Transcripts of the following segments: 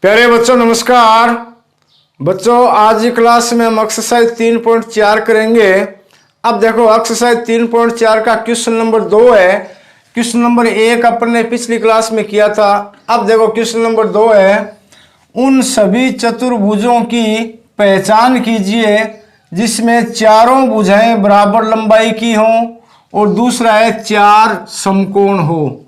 प्यारे बच्चों नमस्कार। बच्चों आज की क्लास में हम एक्सरसाइज 3.4 करेंगे। अब देखो एक्सरसाइज 3.4 का क्वेश्चन नंबर 2 है। क्वेश्चन नंबर 1 अपन ने पिछली क्लास में किया था। अब देखो क्वेश्चन नंबर 2 है, उन सभी चतुर्भुजों की पहचान कीजिए जिसमें चारों भुजाएं बराबर लंबाई की हों और दूसरा है चार समकोण हो।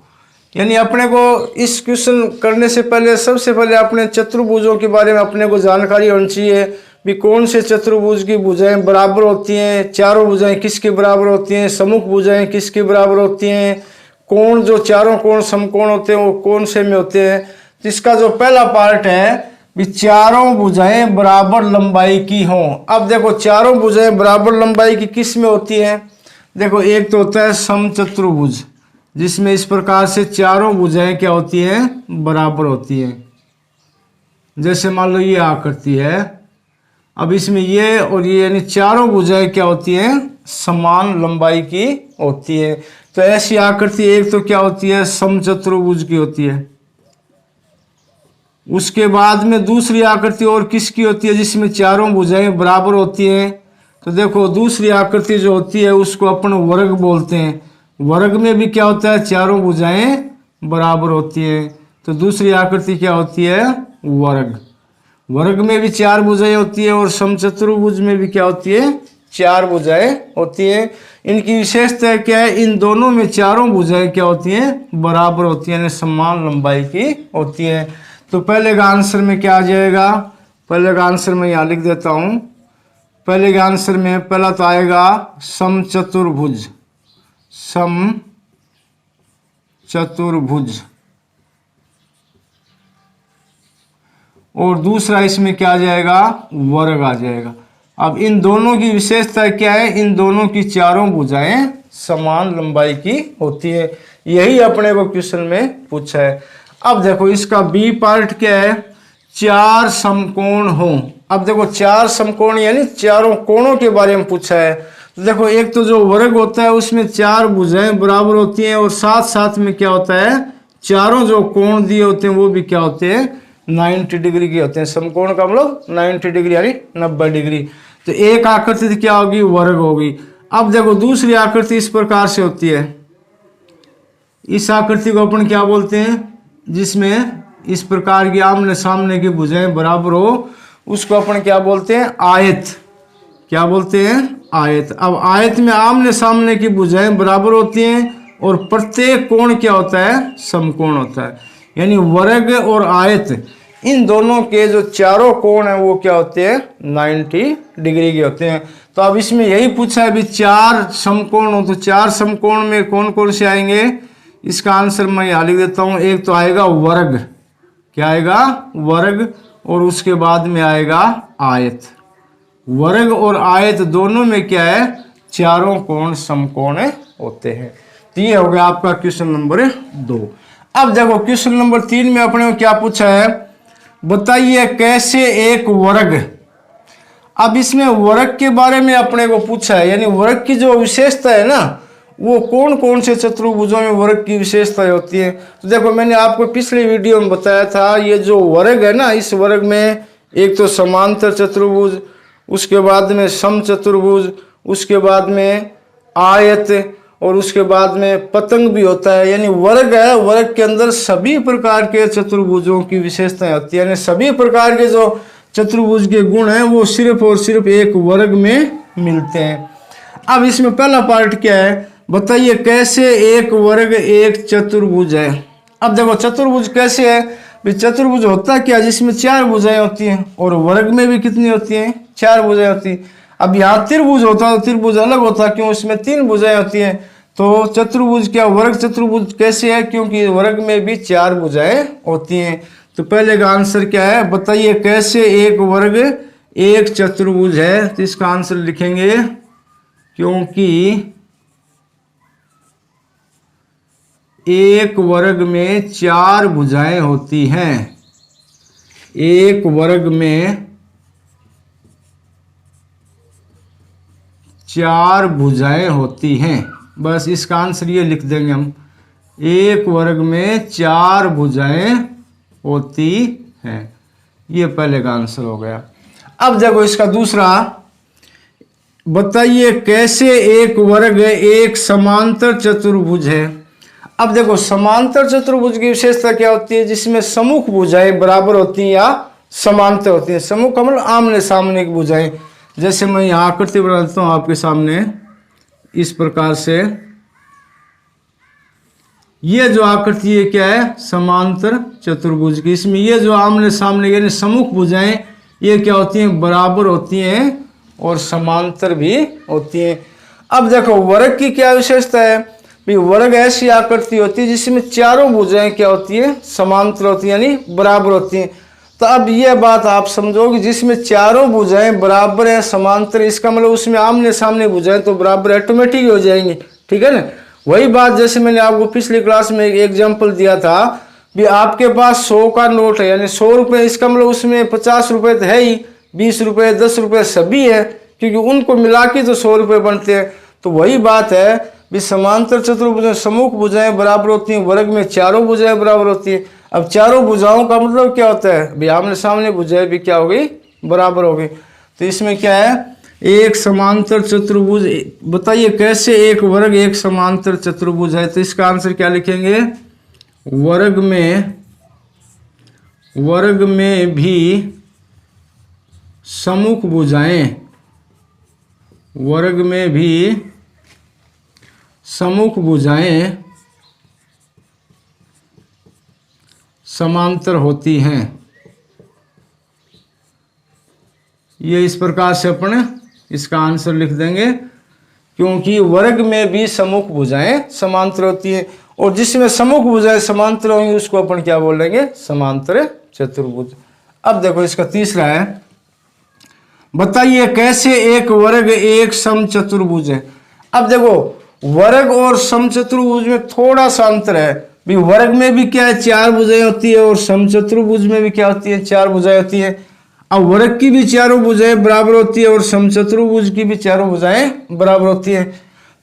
यानी अपने को इस क्वेश्चन करने से पहले सबसे पहले अपने चतुर्भुजों के बारे में अपने को जानकारी होनी चाहिए भी कौन से चतुर्भुज की भुजाएं बराबर होती हैं, चारों भुजाएं किसके बराबर होती हैं, सम्मुख भुजाएं किसके बराबर होती हैं, कोण जो चारों कोण समकोण होते हैं वो कौन से में होते हैं। तो इसका जो पहला पार्ट है भी चारों भुजाएं बराबर लंबाई की हों। अब देखो चारों भुजाएं बराबर लंबाई की किस में होती हैं। देखो एक तो होता है समचतुर्भुज जिसमें इस प्रकार से चारों भुजाएं क्या होती हैं, बराबर होती हैं। जैसे मान लो ये आकृति है, अब इसमें ये और ये यानी चारों भुजाएं क्या होती हैं, समान लंबाई की होती है। तो ऐसी आकृति एक तो क्या होती है, समचतुर्भुज की होती है। उसके बाद में दूसरी आकृति और किसकी होती है जिसमें चारों भुजाएं बराबर होती हैं। तो देखो दूसरी आकृति जो होती है उसको अपन वर्ग बोलते हैं। वर्ग में भी क्या होता है, चारों भुजाएं बराबर होती है। तो दूसरी आकृति क्या होती है, वर्ग। वर्ग में भी चार भुजाएं होती है और समचतुर्भुज में भी क्या होती है, चार भुजाएं होती है। इनकी विशेषता क्या है, इन दोनों में चारों भुजाएं क्या होती हैं, बराबर होती है, यानी समान लंबाई की होती है। तो पहले का आंसर में क्या आ जाएगा, पहले का आंसर में यहाँ लिख देता हूं। पहले के आंसर में पहला तो आएगा समचतुर्भुज, समचतुर्भुज, और दूसरा इसमें क्या आ जाएगा, वर्ग आ जाएगा। अब इन दोनों की विशेषता क्या है, इन दोनों की चारों भुजाएं समान लंबाई की होती है। यही अपने को क्वेश्चन में पूछा है। अब देखो इसका बी पार्ट क्या है, चार समकोण हो। अब देखो चार समकोण यानी चारों कोणों के बारे में पूछा है। तो देखो एक तो जो वर्ग होता है उसमें चार भुजाएं बराबर होती हैं और साथ साथ में क्या होता है, चारों जो कोण दिए होते हैं वो भी क्या होते हैं, 90 डिग्री के होते हैं। समकोण का मतलब 90 डिग्री यानी 90 डिग्री। तो एक आकृति क्या होगी, वर्ग होगी। अब देखो दूसरी आकृति इस प्रकार से होती है। इस आकृति को अपन क्या बोलते हैं, जिसमें इस प्रकार की आमने सामने की भुजाएं बराबर हो, उसको अपन क्या बोलते हैं, आयत। क्या बोलते हैं, आयत। अब आयत में आमने सामने की भुजाएं बराबर होती हैं और प्रत्येक कोण क्या होता है, समकोण होता है। यानी वर्ग और आयत इन दोनों के जो चारों कोण हैं वो क्या होते हैं, 90 डिग्री के होते हैं। तो अब इसमें यही पूछा है भी चार समकोण हो, तो चार समकोण में कौन कौन से आएंगे। इसका आंसर मैं यहाँ लिख देता हूँ। एक तो आएगा वर्ग, क्या आएगा, वर्ग, और उसके बाद में आएगा आयत। वर्ग और आयत दोनों में क्या है, चारों कोण समकोण होते हैं। तो ये हो गया आपका क्वेश्चन नंबर 2। अब देखो क्वेश्चन नंबर 3 में अपने को क्या पूछा है, बताइए कैसे एक वर्ग। अब इसमें वर्ग के बारे में अपने को पूछा है, यानी वर्ग की जो विशेषता है ना, वो कौन कौन से चतुर्भुजों में वर्ग की विशेषताएं होती है। तो देखो मैंने आपको पिछले वीडियो में बताया था, ये जो वर्ग है ना, इस वर्ग में एक तो समांतर चतुर्भुज, उसके बाद में समचतुर्भुज, उसके बाद में आयत, और उसके बाद में पतंग भी होता है। यानी वर्ग है, वर्ग के अंदर सभी प्रकार के चतुर्भुजों की विशेषताएं होती है। यानी सभी प्रकार के जो चतुर्भुज के गुण हैं वो सिर्फ और सिर्फ एक वर्ग में मिलते हैं। अब इसमें पहला पार्ट क्या है, बताइए कैसे एक वर्ग एक चतुर्भुज है। अब देखो चतुर्भुज कैसे है, चतुर्भुज होता क्या, जिसमें चार भुजाएं होती हैं, और वर्ग में भी कितनी होती हैं, चार भुजाएं होती हैं। अब यहाँ त्रिभुज होता है, त्रिभुज अलग होता है, क्यों, इसमें तीन भुजाएं होती हैं। तो चतुर्भुज क्या, वर्ग चतुर्भुज कैसे है, क्योंकि वर्ग में भी चार भुजाएं होती हैं। तो पहले का आंसर क्या है, बताइए कैसे एक वर्ग एक चतुर्भुज है। तो इसका आंसर लिखेंगे क्योंकि एक वर्ग में चार भुजाएं होती हैं। एक वर्ग में चार भुजाएं होती हैं। बस इसका आंसर ये लिख देंगे हम, एक वर्ग में चार भुजाएं होती हैं। ये पहले का आंसर हो गया। अब देखो इसका दूसरा, बताइए कैसे एक वर्ग एक समांतर चतुर्भुज है। अब देखो समांतर चतुर्भुज की विशेषता क्या होती है, जिसमें सम्मुख भुजाएं बराबर होती हैं या समांतर होती हैं। सम्मुख का मतलब आमने सामने की भुजाएं। जैसे मैं यहाँ आकृति बना देता हूँ आपके सामने इस प्रकार से, ये जो आकृति है क्या है, समांतर चतुर्भुज की। इसमें ये जो आमने सामने यानी सम्मुख भुजाएं ये क्या होती हैं, बराबर होती हैं और समांतर भी होती हैं। अब देखो वर्ग की क्या विशेषता है, भाई वर्ग ऐसी आकृति होती है जिसमें चारों भुजाएं क्या होती है, समांतर होती है यानी बराबर होती हैं। तो अब यह बात आप समझोगे, जिसमें चारों भुजाएं बराबर है समांतर, इसका मतलब उसमें आमने सामने भुजाएं तो बराबर ऑटोमेटिक हो जाएंगी, ठीक है ना। वही बात जैसे मैंने आपको पिछली क्लास में एक एग्जाम्पल दिया था, भी आपके पास 100 का नोट है यानी 100 रुपये, इसका मतलब उसमें 50 रुपये तो है ही, 20 रुपये 10 रुपये सभी है, क्योंकि उनको मिला के तो 100 रुपये बनते हैं। तो वही बात है, भी समांतर चतुर्भुज में सम्मुख भुजाएं बराबर होती हैं, वर्ग में चारों भुजाएं बराबर होती हैं। अब चारों भुजाओं का मतलब क्या होता है, भाई आमने सामने भुजाएं भी क्या हो गई, बराबर हो गई। तो इसमें क्या है, एक समांतर चतुर्भुज। बताइए कैसे एक वर्ग एक समांतर चतुर्भुज है। तो इसका आंसर क्या लिखेंगे, वर्ग में भी सम्मुख भुजाएं, वर्ग में भी सम्मुख भुजाएं समांतर होती हैं। ये इस प्रकार से अपन इसका आंसर लिख देंगे, क्योंकि वर्ग में भी सम्मुख भुजाएं समांतर होती हैं और जिसमें सम्मुख भुजाएं समांतर होंगी उसको अपन क्या बोलेंगे, समांतर चतुर्भुज। अब देखो इसका तीसरा है, बताइए कैसे एक वर्ग एक समचतुर्भुज है। अब देखो वर्ग और समचतुर्भुज में थोड़ा सा अंतर है, भी वर्ग में भी क्या है, चार भुजाएं होती है और समचतुर्भुज में भी क्या होती है, चार भुजाएं होती है। अब वर्ग की भी चारों भुजाएं बराबर होती है और समचतुर्भुज की भी चारों भुजाएं बराबर होती है।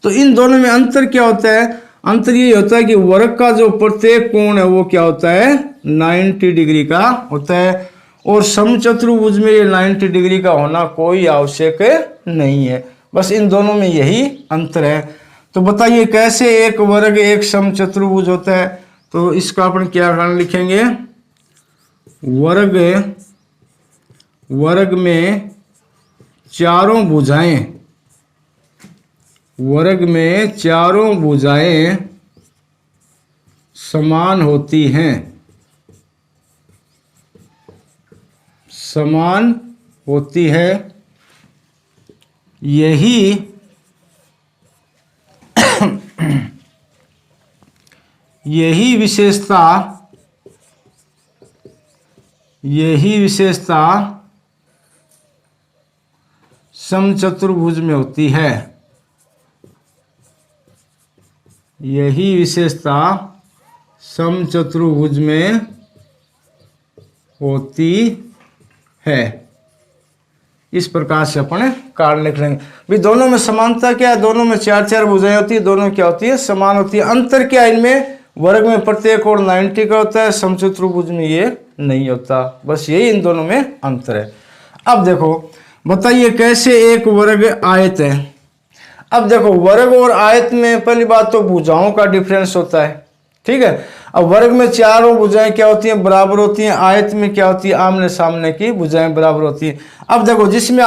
तो इन दोनों में अंतर क्या होता है, अंतर ये होता है कि वर्ग का जो प्रत्येक कोण है वो क्या होता है, 90 डिग्री का होता है और समचतुर्भुज में ये 90 डिग्री का होना कोई आवश्यक नहीं है। बस इन दोनों में यही अंतर है। तो बताइए कैसे एक वर्ग एक समचतुर्भुज होता है। तो इसका अपन क्या कारण लिखेंगे, वर्ग में चारों भुजाएं, वर्ग में चारों भुजाएं समान होती हैं, समान होती है। यही विशेषता समचतुर्भुज में होती है। यही विशेषता समचतुर्भुज में होती है। इस प्रकार से अपन कारण लिख लेंगे। भी दोनों में समानता क्या है, दोनों में चार चार भुजाएं होती है, दोनों क्या होती है, समान होती है। अंतर क्या है इनमें, वर्ग में प्रत्येक कोण 90 का होता है, समचतुर्भुज में ये नहीं होता। बस यही इन दोनों में अंतर है। अब देखो बताइए कैसे एक वर्ग आयत है। अब देखो वर्ग और आयत में पहली बात तो भुजाओं का डिफरेंस होता है, ठीक है। अब वर्ग में चारों भुजाएं क्या होती हैं, बराबर होती हैं। आयत में क्या होती है, आमने सामने की भुजाएं बराबर होती हैं। अब देखो जिसमें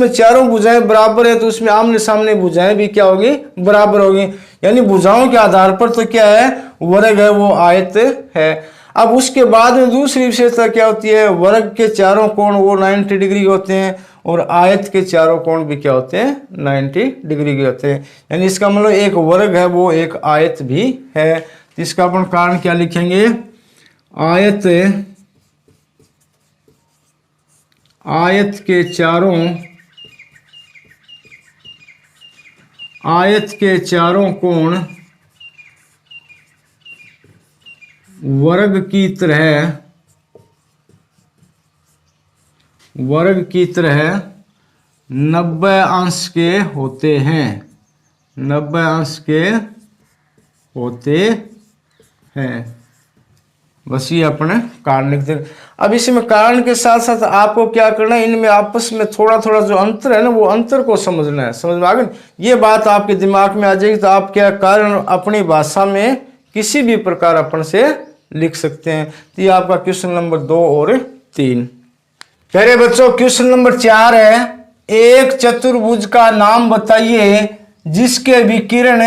चारों भुजाएं बराबर है तो उसमें आमने सामने भुजाएं भी क्या होगी, बराबर होगी। यानी भुजाओं के आधार पर तो क्या है, वर्ग है वो आयत है। अब उसके बाद में दूसरी विशेषता क्या होती है, वर्ग के चारों कोण वो 90 डिग्री होते हैं और आयत के चारों कोण भी क्या होते हैं, 90 डिग्री के होते हैं। यानी इसका मतलब एक वर्ग है वो एक आयत भी है। तो इसका अपन कारण क्या लिखेंगे, आयत के चारों कोण वर्ग की तरह 90 अंश के होते हैं, 90 अंश के होते हैं। बस ये अपने कारण लिखते हैं। अब इसमें कारण के साथ साथ आपको क्या करना है, इनमें आपस में थोड़ा थोड़ा जो अंतर है ना, वो अंतर को समझना है। समझ में आ गई? ये बात आपके दिमाग में आ जाएगी तो आप क्या कारण अपनी भाषा में किसी भी प्रकार अपन से लिख सकते हैं। तो ये आपका क्वेश्चन नंबर 2 और 3। प्यारे बच्चों, क्वेश्चन नंबर 4 है, एक चतुर्भुज का नाम बताइए जिसके विकिरण,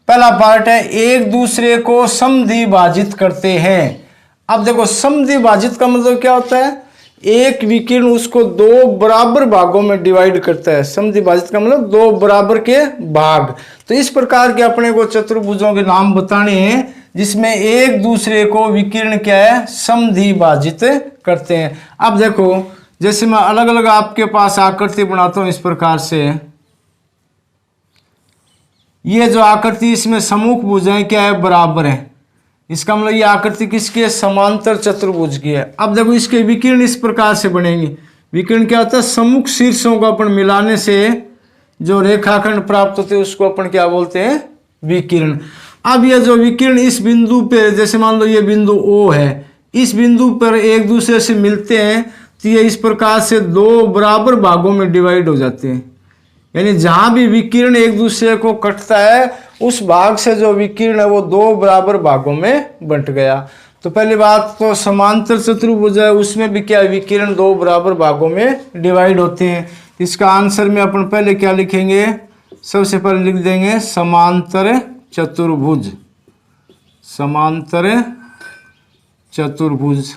पहला पार्ट है, एक दूसरे को समद्विभाजित करते हैं। अब देखो समद्विभाजित का मतलब क्या होता है, एक विकिरण उसको दो बराबर भागों में डिवाइड करता है। समद्विभाजित का मतलब दो बराबर के भाग। तो इस प्रकार के अपने को चतुर्भुजों के नाम बताने हैं जिसमें एक दूसरे को विकिरण क्या है, समद्विभाजित करते हैं। अब देखो जैसे मैं अलग अलग आपके पास आकृति बनाता हूं इस प्रकार से, ये जो आकृति इसमें सम्मुख भुजाएं क्या है, बराबर है। इसका मतलब ये आकृति किसकी है, समांतर चतुर्भुज की है। अब देखो इसके विकिरण इस प्रकार से बनेंगे। विकिरण क्या होता है, सम्मुख शीर्षों को अपन मिलाने से जो रेखाखंड प्राप्त होते हैं उसको अपन क्या बोलते हैं, विकिरण। अब ये जो विकिरण इस बिंदु पे, जैसे मान लो ये बिंदु O है, इस बिंदु पर एक दूसरे से मिलते हैं तो ये इस प्रकार से दो बराबर भागों में डिवाइड हो जाते हैं। यानी जहां भी विकिरण एक दूसरे को कटता है उस भाग से जो विकिरण है वो दो बराबर भागों में बंट गया। तो पहली बात तो समांतर चतुर्भुज है, उसमें भी क्या विकिरण दो बराबर भागों में डिवाइड होते हैं। इसका आंसर में अपन पहले क्या लिखेंगे, सबसे पहले लिख देंगे समांतर चतुर्भुज। समांतर चतुर्भुज।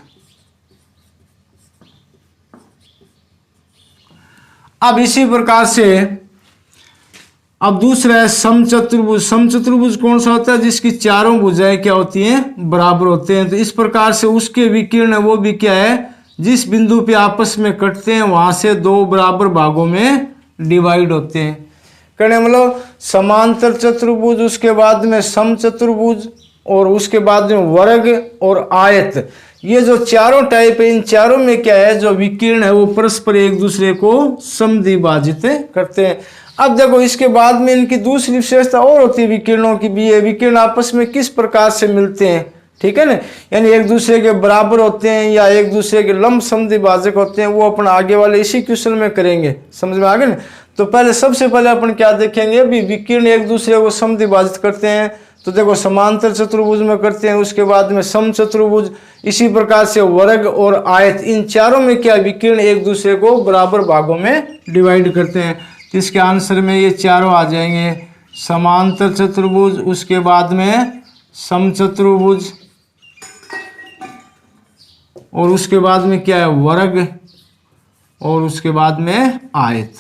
अब इसी प्रकार से अब दूसरा है समचतुर्भुज। समचतुर्भुज कौन सा होता है, जिसकी चारों भुजाएं क्या होती हैं, बराबर होते हैं। तो इस प्रकार से उसके विकिरण है वो भी क्या है, जिस बिंदु पे आपस में कटते हैं वहां से दो बराबर भागों में डिवाइड होते हैं। कहने मतलब समांतर चतुर्भुज, उसके बाद में समचतुर्भुज और उसके बाद में वर्ग और आयत, ये जो चारों टाइप है इन चारों में क्या है, जो विकिरण है वो परस्पर एक दूसरे को समद्विभाजित करते हैं। अब देखो इसके बाद में इनकी दूसरी विशेषता और होती है विकिरणों की भी, ये विकिरण आपस में किस प्रकार से मिलते हैं, ठीक है ना, यानी एक दूसरे के बराबर होते हैं या एक दूसरे के लंब समद्विभाजक होते हैं, वो अपन आगे वाले इसी क्वेश्चन में करेंगे। समझ में आ गए ना। तो पहले सबसे पहले अपन क्या देखेंगे, अभी विकिरण एक दूसरे को समद्विभाजित करते हैं तो देखो समांतर चतुर्भुज में करते हैं, उसके बाद में समचतुर्भुज, इसी प्रकार से वर्ग और आयत, इन चारों में क्या विकिरण एक दूसरे को बराबर भागों में डिवाइड करते हैं। तो इसके आंसर में ये चारों आ जाएंगे, समांतर चतुर्भुज, उसके बाद में समचतुर्भुज और उसके बाद में क्या है, वर्ग और उसके बाद में आयत।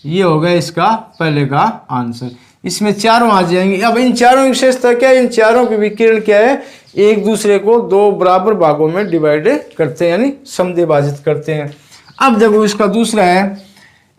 ये हो गया इसका पहले का आंसर। इसमें चारों आ जाएंगे। अब इन चारों की विशेषता क्या है, इन चारों के विकिरण क्या है, एक दूसरे को दो बराबर भागों में डिवाइड करते हैं यानी समद्विभाजित करते हैं। अब देखो इसका दूसरा है,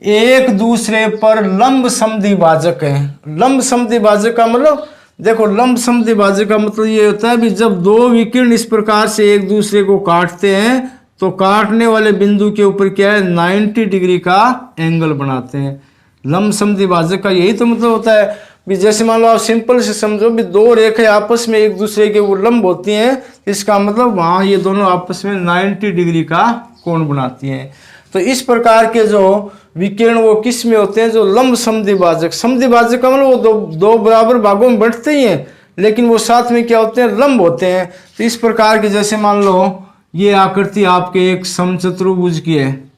एक दूसरे पर लंब समद्विभाजक है। लंब समद्विभाजक का मतलब देखो, लंब समद्विभाजक का मतलब ये होता है कि जब दो विकिरण इस प्रकार से एक दूसरे को काटते हैं तो काटने वाले बिंदु के ऊपर क्या है, 90 डिग्री का एंगल बनाते हैं। लंब समद्विभाजक का यही तो मतलब होता है भी, जैसे मान लो आप सिंपल से समझो भी, दो रेखाएं आपस में एक दूसरे के वो लंब होती हैं, इसका मतलब वहां ये दोनों आपस में 90 डिग्री का कोण बनाती हैं। तो इस प्रकार के जो विकिरण वो किस में होते हैं, जो लंब समद्विभाजक। समद्विभाजक का मतलब वो दो बराबर भागों में बढ़ते ही हैं लेकिन वो साथ में क्या होते हैं, लंब होते हैं। तो इस प्रकार के, जैसे मान लो ये आकृति आपके एक समचतुर्भुज की है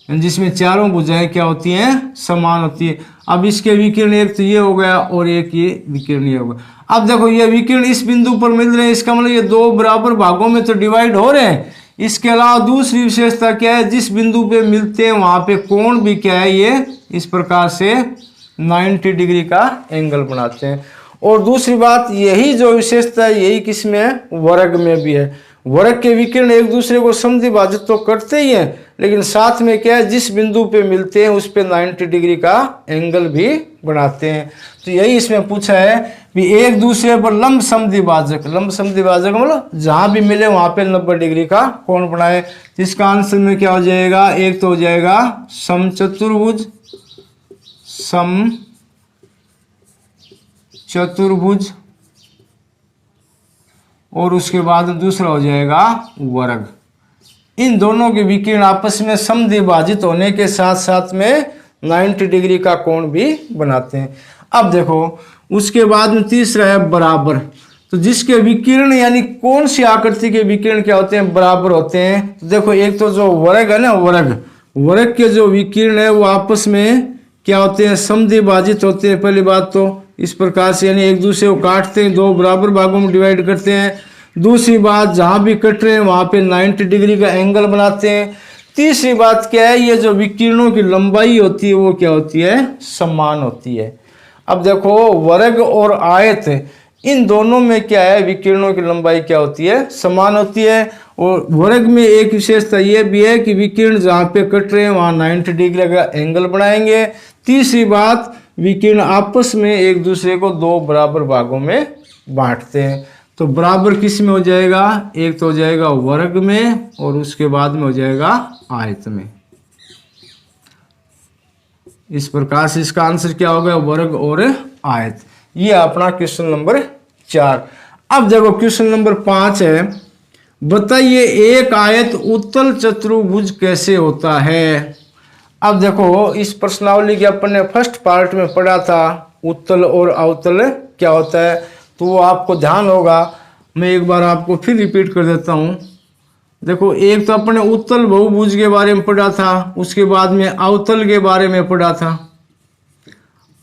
जिसमें चारों भुजाएं क्या होती हैं, समान होती है। अब इसके विकिरण एक तो ये हो गया और एक ये विकिरण ये होगा। अब देखो ये विकिरण इस बिंदु पर मिल रहे हैं, इसका मतलब ये दो बराबर भागों में तो डिवाइड हो रहे हैं। इसके अलावा दूसरी विशेषता क्या है, जिस बिंदु पे मिलते हैं वहां पे कोण भी क्या है, ये इस प्रकार से 90 डिग्री का एंगल बनाते हैं। और दूसरी बात, यही जो विशेषता है यही किसमें है, वर्ग में भी है। वर्ग के विकिरण एक दूसरे को समद्विभाजित तो करते ही हैं लेकिन साथ में क्या है, जिस बिंदु पे मिलते हैं उस पे 90 डिग्री का एंगल भी बनाते हैं। तो यही इसमें पूछा है भी, एक दूसरे पर लंब समद्विभाजक। लंब समद्विभाजक मतलब जहां भी मिले वहां पे 90 डिग्री का कोण बनाए। जिसका आंसर में क्या हो जाएगा, एक तो हो जाएगा समचतुर्भुज, समचतुर्भुज और उसके बाद दूसरा हो जाएगा वर्ग। इन दोनों के विकिरण आपस में समद्विभाजित होने के साथ साथ में 90 डिग्री का कोण भी बनाते हैं। अब देखो उसके बाद में तीसरा है बराबर। तो जिसके विकिरण यानी कौन सी आकृति के विकिरण क्या होते हैं, बराबर होते हैं। तो देखो एक तो जो वर्ग है ना, वर्ग के जो विकिरण है वो आपस में क्या होते हैं, समद्विभाजित होते हैं। पहली बात तो इस प्रकार से यानी एक दूसरे को काटते हैं, दो बराबर भागों में डिवाइड करते हैं। दूसरी बात जहां भी कट रहे हैं वहां पे 90 डिग्री का एंगल बनाते हैं। तीसरी बात क्या है, ये जो विकिरणों की लंबाई होती है वो क्या होती है, समान होती है। अब देखो वर्ग और आयत इन दोनों में क्या है, विकिरणों की लंबाई क्या होती है, समान होती है। और वर्ग में एक विशेषता ये भी है कि विकिरण जहाँ पे कट रहे हैं वहाँ 90 डिग्री का एंगल बनाएंगे। तीसरी बात, विकिरण आपस में एक दूसरे को दो बराबर भागों में बांटते हैं। तो बराबर किस में हो जाएगा, एक तो हो जाएगा वर्ग में और उसके बाद में हो जाएगा आयत में। इस प्रकार से इसका आंसर क्या होगा, वर्ग और आयत। ये अपना क्वेश्चन नंबर 4। अब देखो क्वेश्चन नंबर 5 है, बताइए एक आयत उत्तल चतुर्भुज कैसे होता है। अब देखो इस प्रश्नावली के अपन ने फर्स्ट पार्ट में पढ़ा था उत्तल और अवतल क्या होता है, तो वो आपको ध्यान होगा। मैं एक बार आपको फिर रिपीट कर देता हूँ। देखो एक तो अपने उत्तल बहुभुज के बारे में पढ़ा था, उसके बाद में अवतल के बारे में पढ़ा था।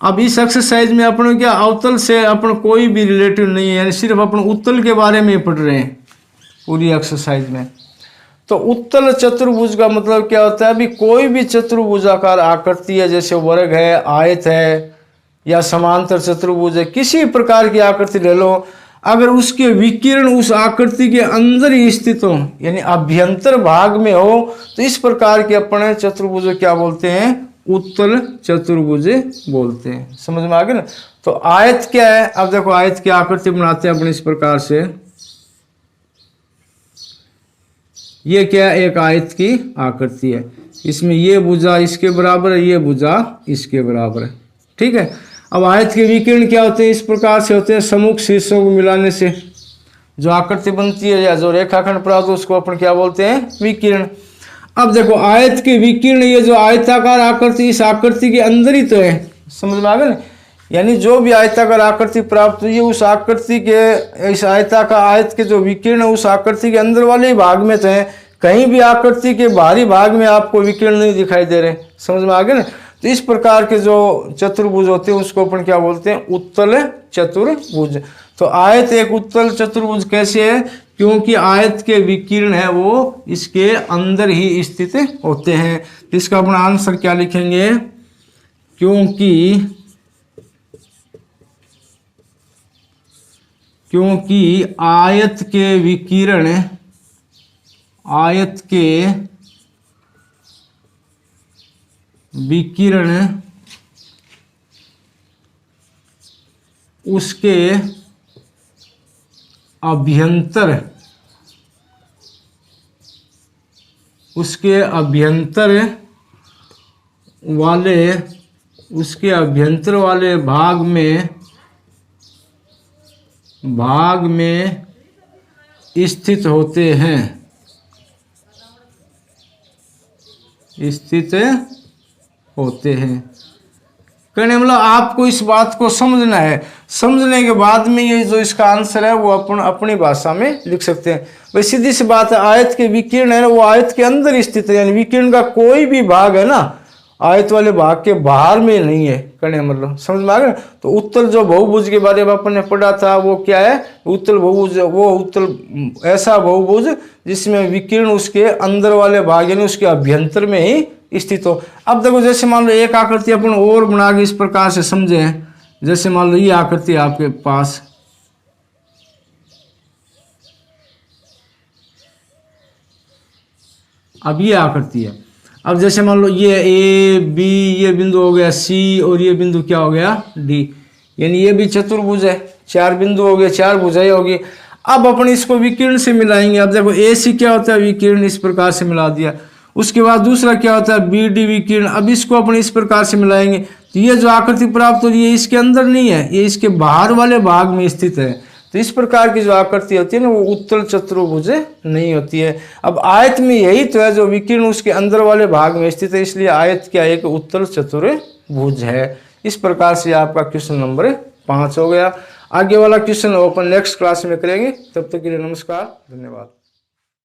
अब इस एक्सरसाइज में अपन क्या अवतल से अपन कोई भी रिलेटिव नहीं है, यानी सिर्फ अपन उत्तल के बारे में पढ़ रहे हैं पूरी एक्सरसाइज में। तो उत्तल चतुर्भुज का मतलब क्या होता है, अभी कोई भी चतुर्भुजाकार आकृति है, जैसे वर्ग है, आयत है या समांतर चतुर्भुज है, किसी प्रकार की आकृति ले लो, अगर उसके विकिरण उस आकृति के अंदर ही स्थित हो यानी अभ्यंतर भाग में हो, तो इस प्रकार के अपने चतुर्भुज क्या बोलते हैं, उत्तल चतुर्भुज बोलते हैं। समझ में आ गया ना। तो आयत क्या है, अब देखो आयत की आकृति बनाते हैं अपन इस प्रकार से। ये क्या है, एक आयत की आकृति है, इसमें ये भुजा इसके बराबर है, ये भुजा इसके बराबर है, ठीक है। अब आयत के विकिरण क्या होते हैं, इस प्रकार से होते हैं, सम्मुख शीर्षों को मिलाने से जो आकृति बनती है या जो रेखाखंड प्राप्त हो उसको अपन क्या बोलते हैं, विकिरण। अब देखो आयत के विकिरण, ये जो आयताकार आकृति इस आकृति के अंदर ही तो है। समझ में आ गया ना, यानी जो भी आयताकार आकृति प्राप्त हुई है उस आकृति के, इस आयताकार आयत के जो विकिरण है उस आकृति के अंदर वाले ही भाग में तो है, कहीं भी आकृति के बाहरी भाग में आपको विकिरण नहीं दिखाई दे रहे। समझ में आ गया ना। तो इस प्रकार के जो चतुर्भुज होते हैं उसको अपन क्या बोलते हैं, उत्तल चतुर्भुज। तो आयत एक उत्तल चतुर्भुज कैसे है, क्योंकि आयत के विकिरण है वो इसके अंदर ही स्थित होते हैं। तो इसका अपना आंसर क्या लिखेंगे, क्योंकि आयत के विकिरण उसके अभ्यंतर वाले भाग में स्थित होते हैं, कहने मतलब आपको इस बात को समझना है। समझने के बाद में ये जो इसका आंसर है वो अपन अपनी भाषा में लिख सकते हैं। भाई सीधी सी बात है, आयत के विकिरण है ना वो आयत के अंदर स्थित है, यानी विकिरण का कोई भी भाग है ना आयत वाले भाग के बाहर में नहीं है, कहने मतलब समझ में आ गया। तो उत्तल जो बहुभुज के बारे में अपन ने पढ़ा था वो क्या है, उत्तल बहुभुज, वो उत्तल ऐसा बहुभुज जिसमें विकिरण उसके अंदर वाले भाग यानी उसके अभ्यंतर में ही स्थित हो। अब देखो जैसे मान लो एक आकृति अपन और बना के इस प्रकार से समझे, जैसे मान लो ये आकृति आपके पास, अब ये आकृति है। अब जैसे मान लो ये ए बी, ये बिंदु हो गया सी और ये बिंदु क्या हो गया डी, यानी ये भी चतुर्भुज है, 4 बिंदु हो गए, 4 भुजाएं होगी। अब अपन इसको विकिरण से मिलाएंगे। अब देखो ए सी क्या होता है, विकिरण, इस प्रकार से मिला दिया। उसके बाद दूसरा क्या होता है, बी डी विकिरण। अब इसको अपन इस प्रकार से मिलाएंगे तो ये जो आकृति प्राप्त हो रही है इसके अंदर नहीं है, ये इसके बाहर वाले भाग में स्थित है। तो इस प्रकार की जो आकृति होती है ना वो उत्तल चतुर्भुज नहीं होती है। अब आयत में यही तो है जो विकीर्ण उसके अंदर वाले भाग में स्थित है, इसलिए आयत क्या एक उत्तल चतुर्भुज है। इस प्रकार से आपका क्वेश्चन नंबर 5 हो गया। आगे वाला क्वेश्चन अपन नेक्स्ट क्लास में करेंगे। तब तक के लिए नमस्कार, धन्यवाद।